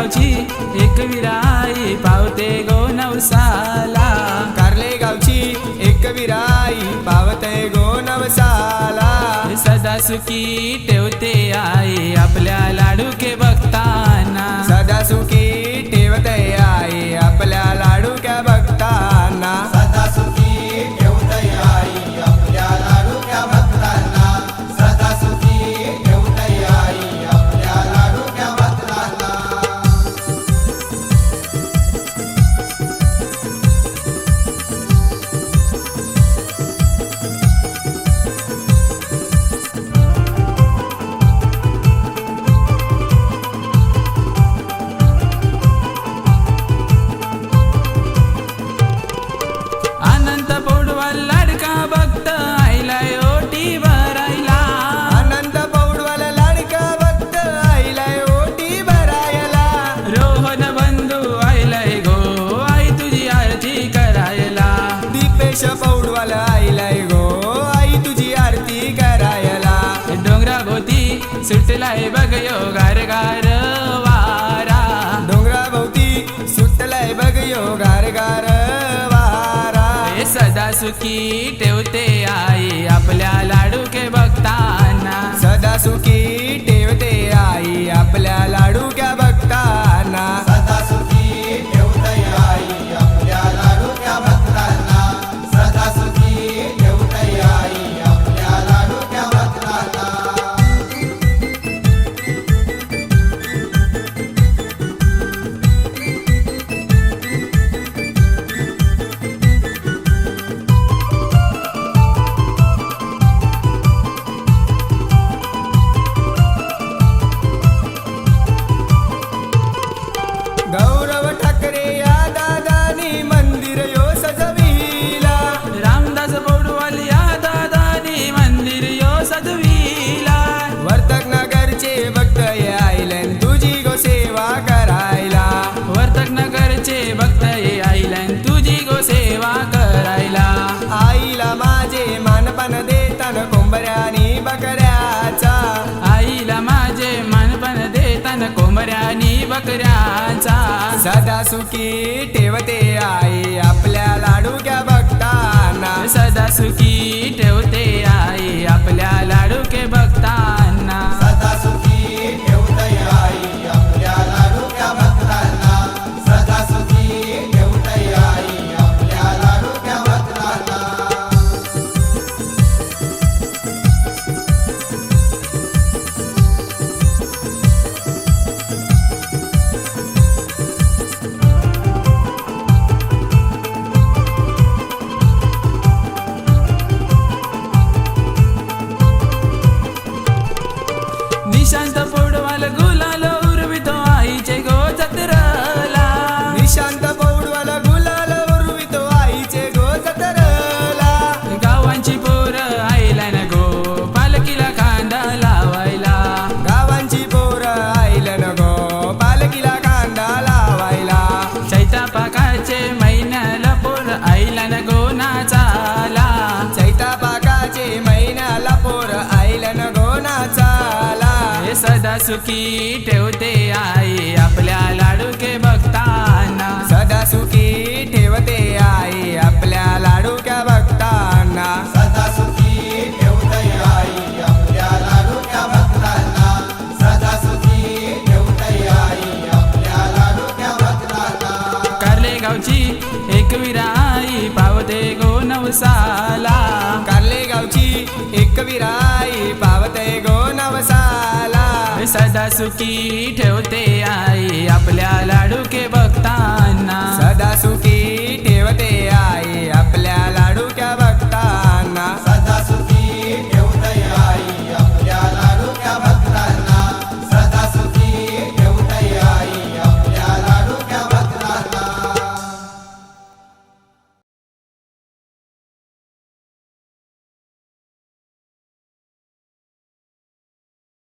गावची एकवीर आई पावते गो नवसाला। कारले गावची एकवीर आई पावते गो नवसाला। सदा सुखी ठेवते आई आपल्या लाडूके भक्तांना। सदा सुखी ठेवते आई आपल्या लाडूक्या भक्तांना। सदा सुखी ठेवते आई आपल्या लाडूक्या भक्तांना। सदा सुखी ठेवते आई आपल्या लाडूक्या भक्तांना। अनंत पौडवाल लाडका भक्त आईला ओटी भरायला। अनंत पौडवाल लाडका भक्त आईला ओटी भरायला। रोहन बंधू आईला गो आई तुझी आरती करायला। दीपेश पौडवाल आईला गो आई तुझी आरती करायला। डोंगरा भोवती सुटलाय बघ यो गार गार वारा। डोंगरा भोवती सुटलाय बघ यो गार गार वारा। सदा सुखी ठेवते आई आपल्या लाडूके भक्तांना। सदा सुखी ठेवते आई आपल्या लाडूक्या भक्तांना। सदा सुखी ठेवते आई आपल्या लाडूक्या भक्तांना। सदा सुखी ठेवते आई आपल्या लाडूक्या भक्तांना। गौरव ठाकरे या दादानी मंदिर यो सजविला। रामदास पौडवाल या दादानी मंदिर यो सजविला। वर्तक नगरचे भक्त ये आईलन तुझी गो सेवा करायला। वर्तक नगरचे भक्त ये आईलन तुझी गो सेवा करायला। आईला माझे मानपण देतान कोंबऱ्यानी बकऱ्याचा। आईला माझे मानपण देताना कोंबऱ्यानी बकऱ्याचा। सदा सुखी ठेवते आई आपल्या लाडूक्या भक्तांना। सदा सुखी ठेवते आई आपल्या लाडूके भक्तांना। सदा सुखी ठेवते आई आपल्या लाडूक्या भक्तांना। सदा सुखी ठेवते आई आपल्या लाडूक्या भक्तांना। निशांत पौडवाल गुलाल उर्वितो आईचे गो जत्रला। निशांत पौडवाल गुलाल उर्वितो आईचे गो जत्रला। गावांची पोर आईला न गो पालखीला कांदा लावायला। गावांची पोर आईलन गो पालखीला कांदा लावायला। चैता पाकाचे महिन्याला पोर आईला न गो नाचाला। चैता पाकाचे महिन्याला पोर आईलन गो नाचाला। सदा सुखी ठेवते आई आपल्या लाडूके भक्तांना। सदा सुखी ठेवते आई आपल्या लाडूक्या भक्तांना। सदा सुखी ठेवते आई आपल्या लाडूक्या भक्तांना। सदा सुखी ठेवते आई आपल्या लाडूक्या भक्तांना। कारले गावची एकवीर आई पावते गो नवसाला। कारले गावची एकवीर आई पावते गो नवसाला। सदा सुखी ठेवते आई आपल्या लाडूके भक्तांना। सदा सुखी